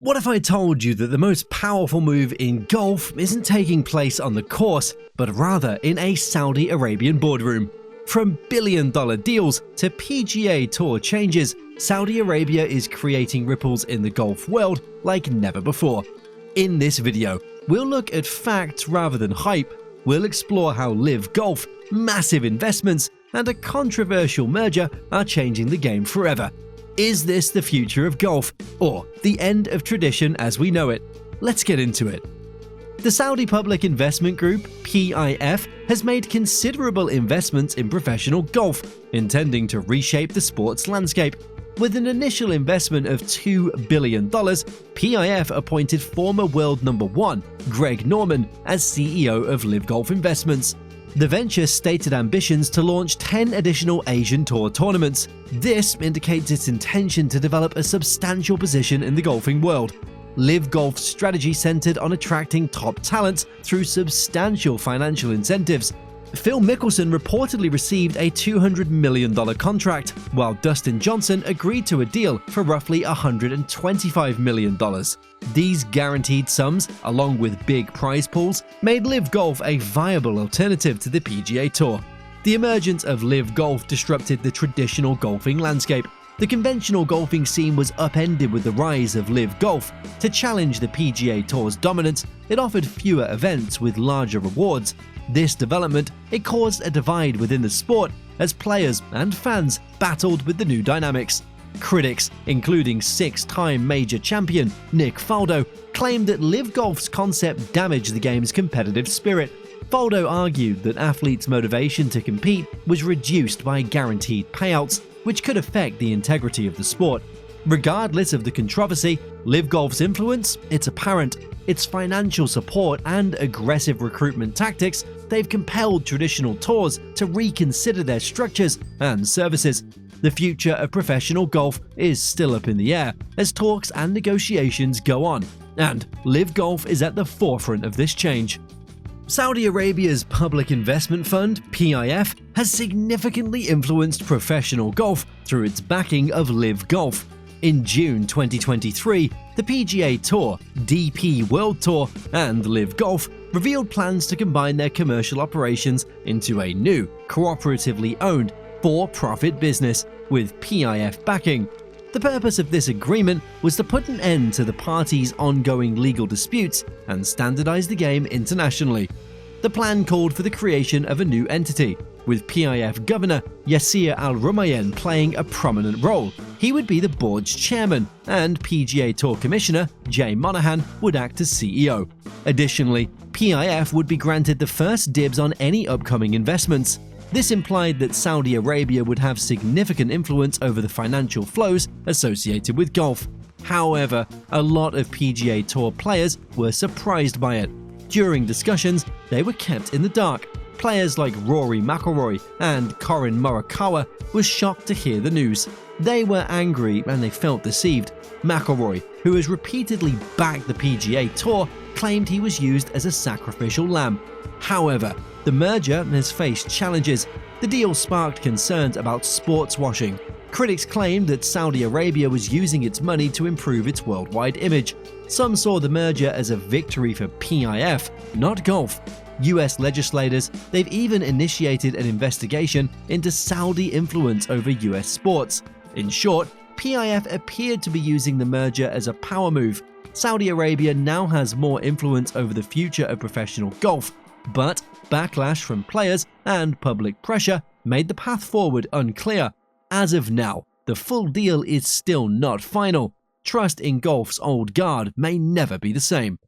What if I told you that the most powerful move in golf isn't taking place on the course, but rather in a Saudi Arabian boardroom? From billion-dollar deals to PGA Tour changes, Saudi Arabia is creating ripples in the golf world like never before. In this video, we'll look at facts rather than hype. We'll explore how LIV Golf, massive investments, and a controversial merger are changing the game forever. Is this the future of golf, or the end of tradition as we know it? Let's get into it. The Saudi Public Investment Group, PIF, has made considerable investments in professional golf, intending to reshape the sports landscape. With an initial investment of $2 billion, PIF appointed former world number 1, Greg Norman, as CEO of LIV Golf Investments. The venture stated ambitions to launch 10 additional Asian Tour tournaments. This indicates its intention to develop a substantial position in the golfing world. LIV Golf's strategy centered on attracting top talent through substantial financial incentives. Phil Mickelson reportedly received a $200 million contract, while Dustin Johnson agreed to a deal for roughly $125 million. These guaranteed sums, along with big prize pools, made LIV Golf a viable alternative to the PGA Tour. The emergence of LIV Golf disrupted the traditional golfing landscape. The conventional golfing scene was upended with the rise of LIV Golf. To challenge the PGA Tour's dominance, it offered fewer events with larger rewards. This development, it caused a divide within the sport as players and fans battled with the new dynamics. Critics, including 6-time major champion Nick Faldo, claimed that LIV Golf's concept damaged the game's competitive spirit. Faldo argued that athletes' motivation to compete was reduced by guaranteed payouts, which could affect the integrity of the sport. Regardless of the controversy, LIV Golf's influence, it's apparent. Its financial support and aggressive recruitment tactics, they've compelled traditional tours to reconsider their structures and services. The future of professional golf is still up in the air as talks and negotiations go on, and LIV Golf is at the forefront of this change. Saudi Arabia's public investment fund, PIF, has significantly influenced professional golf through its backing of LIV Golf. In June 2023, the PGA Tour, DP World Tour, and LIV Golf revealed plans to combine their commercial operations into a new, cooperatively owned, for-profit business with PIF backing. The purpose of this agreement was to put an end to the parties' ongoing legal disputes and standardize the game internationally. The plan called for the creation of a new entity, with PIF Governor Yasir Al-Rumayyan playing a prominent role. He would be the board's chairman, and PGA Tour Commissioner Jay Monahan would act as CEO. Additionally, PIF would be granted the first dibs on any upcoming investments. This implied that Saudi Arabia would have significant influence over the financial flows associated with golf. However, a lot of PGA Tour players were surprised by it. During discussions, they were kept in the dark. Players like Rory McIlroy and Collin Morikawa were shocked to hear the news. They were angry and they felt deceived. McIlroy, who has repeatedly backed the PGA Tour, claimed he was used as a sacrificial lamb. However, the merger has faced challenges. The deal sparked concerns about sports washing. Critics claimed that Saudi Arabia was using its money to improve its worldwide image. Some saw the merger as a victory for PIF, not golf. US legislators, they've even initiated an investigation into Saudi influence over US sports. In short, PIF appeared to be using the merger as a power move. Saudi Arabia now has more influence over the future of professional golf, but backlash from players and public pressure made the path forward unclear. As of now, the full deal is still not final. Trust in golf's old guard may never be the same.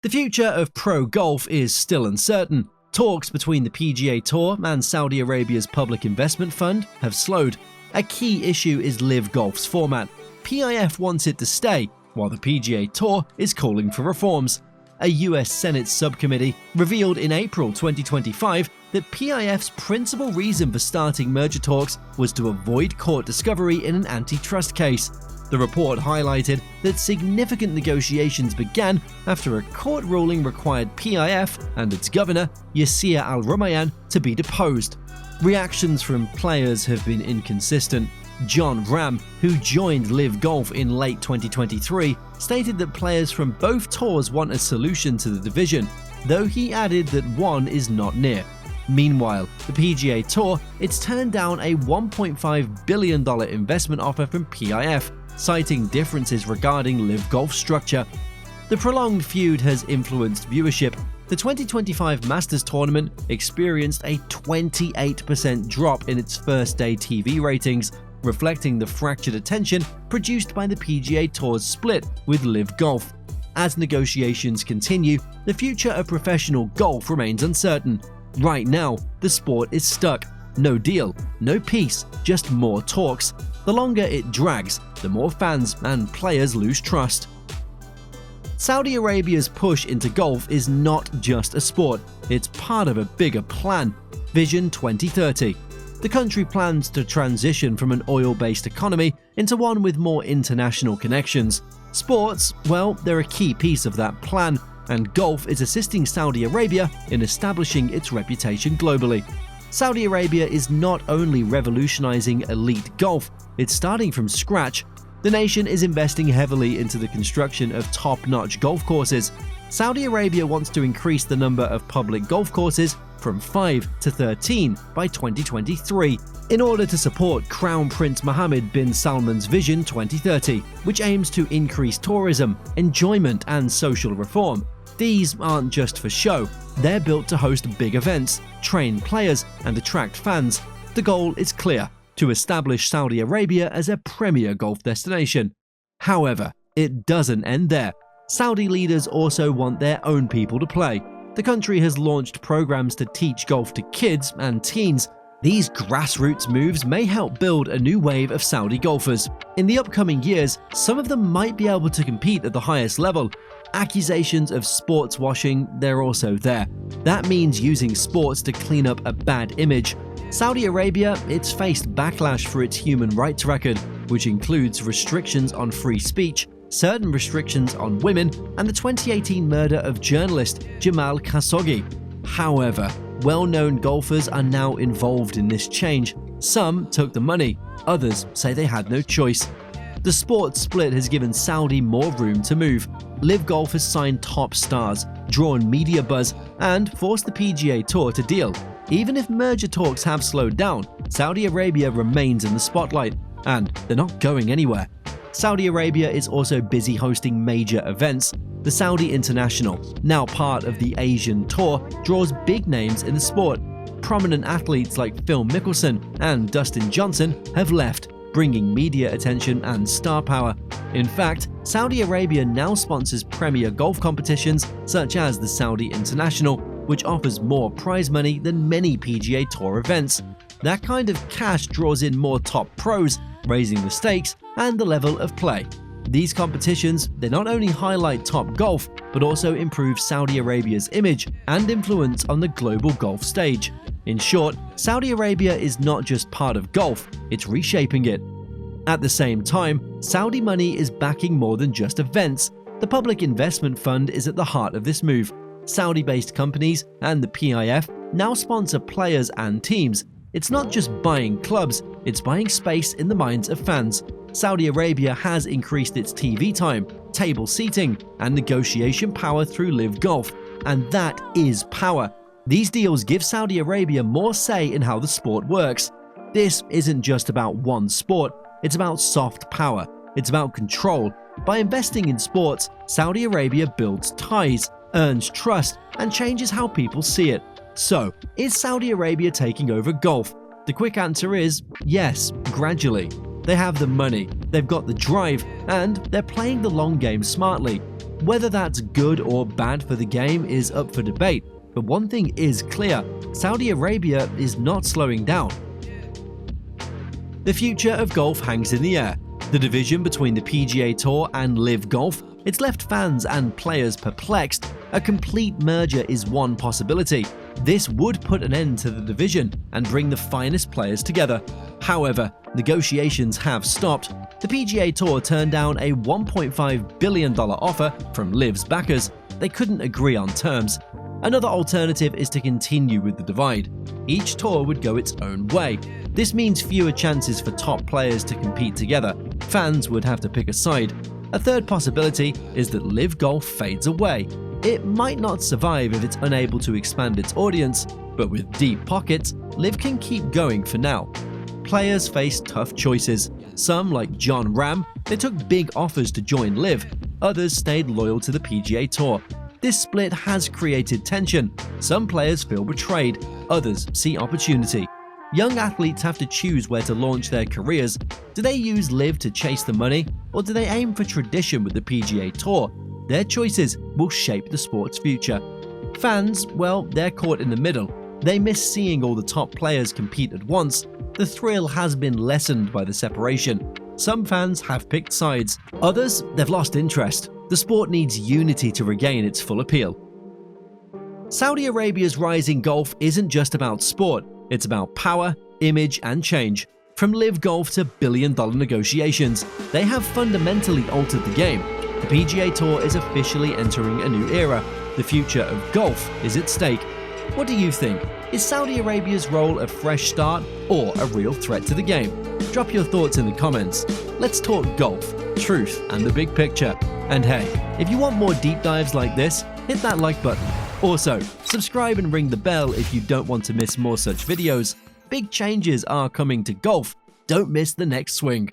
The future of pro golf is still uncertain. Talks between the PGA Tour and Saudi Arabia's Public Investment Fund have slowed. A key issue is LIV Golf's format. PIF wants it to stay, while the PGA Tour is calling for reforms. A US Senate subcommittee revealed in April 2025 that PIF's principal reason for starting merger talks was to avoid court discovery in an antitrust case. The report highlighted that significant negotiations began after a court ruling required PIF and its governor, Yasir Al-Rumayyan, to be deposed. Reactions from players have been inconsistent. John Ram, who joined LIV Golf in late 2023, stated that players from both tours want a solution to the division, though he added that one is not near. Meanwhile, the PGA Tour, it's turned down a $1.5 billion investment offer from PIF, citing differences regarding LIV Golf structure. The prolonged feud has influenced viewership. The 2025 Masters Tournament experienced a 28% drop in its first-day TV ratings, reflecting the fractured attention produced by the PGA Tour's split with LIV Golf. As negotiations continue, the future of professional golf remains uncertain. Right now, the sport is stuck. No deal, no peace, just more talks. The longer it drags, the more fans and players lose trust. Saudi Arabia's push into golf is not just a sport, it's part of a bigger plan, Vision 2030. The country plans to transition from an oil-based economy into one with more international connections. Sports, well, they're a key piece of that plan, and golf is assisting Saudi Arabia in establishing its reputation globally. Saudi Arabia is not only revolutionizing elite golf, it's starting from scratch. The nation is investing heavily into the construction of top-notch golf courses. Saudi Arabia wants to increase the number of public golf courses from 5 to 13 by 2023 in order to support Crown Prince Mohammed bin Salman's Vision 2030, which aims to increase tourism, enjoyment, and social reform. These aren't just for show, they're built to host big events, train players, and attract fans. The goal is clear: to establish Saudi Arabia as a premier golf destination. However, it doesn't end there. Saudi leaders also want their own people to play. The country has launched programs to teach golf to kids and teens. These grassroots moves may help build a new wave of Saudi golfers. In the upcoming years, some of them might be able to compete at the highest level. Accusations of sports washing, they're also there. That means using sports to clean up a bad image. Saudi Arabia, it's faced backlash for its human rights record, which includes restrictions on free speech, certain restrictions on women, and the 2018 murder of journalist Jamal Khashoggi. However, well-known golfers are now involved in this change. Some took the money, others say they had no choice. The sports split has given Saudi more room to move. LIV Golf has signed top stars, drawn media buzz, and forced the PGA Tour to deal. Even if merger talks have slowed down, Saudi Arabia remains in the spotlight, and they're not going anywhere. Saudi Arabia is also busy hosting major events. The Saudi International, now part of the Asian Tour, draws big names in the sport. Prominent athletes like Phil Mickelson and Dustin Johnson have left, bringing media attention and star power. In fact, Saudi Arabia now sponsors premier golf competitions such as the Saudi International, which offers more prize money than many PGA Tour events. That kind of cash draws in more top pros, raising the stakes and the level of play. These competitions, they not only highlight top golf, but also improve Saudi Arabia's image and influence on the global golf stage. In short, Saudi Arabia is not just part of golf, it's reshaping it. At the same time, Saudi money is backing more than just events. The Public Investment Fund is at the heart of this move. Saudi-based companies and the PIF now sponsor players and teams. It's not just buying clubs, it's buying space in the minds of fans. Saudi Arabia has increased its TV time, table seating, and negotiation power through LIV Golf, and that is power. These deals give Saudi Arabia more say in how the sport works. This isn't just about one sport, it's about soft power, it's about control. By investing in sports, Saudi Arabia builds ties, earns trust, and changes how people see it. So, is Saudi Arabia taking over golf? The quick answer is yes, gradually. They have the money, they've got the drive, and they're playing the long game smartly. Whether that's good or bad for the game is up for debate, but one thing is clear: Saudi Arabia is not slowing down. The future of golf hangs in the air. The division between the PGA Tour and LIV Golf, it's left fans and players perplexed. A complete merger is one possibility. This would put an end to the division and bring the finest players together. However, negotiations have stopped. The PGA Tour turned down a $1.5 billion offer from LIV's backers. They couldn't agree on terms. Another alternative is to continue with the divide. Each tour would go its own way. This means fewer chances for top players to compete together. Fans would have to pick a side. A third possibility is that LIV Golf fades away. It might not survive if it's unable to expand its audience, but with deep pockets, LIV can keep going for now. Players face tough choices. Some, like John Ram, they took big offers to join LIV. Others stayed loyal to the PGA Tour. This split has created tension. Some players feel betrayed, others see opportunity. Young athletes have to choose where to launch their careers. Do they use LIV to chase the money, or do they aim for tradition with the PGA Tour? Their choices will shape the sport's future. Fans, well, they're caught in the middle. They miss seeing all the top players compete at once. The thrill has been lessened by the separation. Some fans have picked sides. Others, they've lost interest. The sport needs unity to regain its full appeal. Saudi Arabia's rise in golf isn't just about sport. It's about power, image, and change. From LIV Golf to billion-dollar negotiations, they have fundamentally altered the game. The PGA Tour is officially entering a new era. The future of golf is at stake. What do you think? Is Saudi Arabia's role a fresh start or a real threat to the game? Drop your thoughts in the comments. Let's talk golf, truth, and the big picture. And hey, if you want more deep dives like this, hit that like button. Also, subscribe and ring the bell if you don't want to miss more such videos. Big changes are coming to golf. Don't miss the next swing.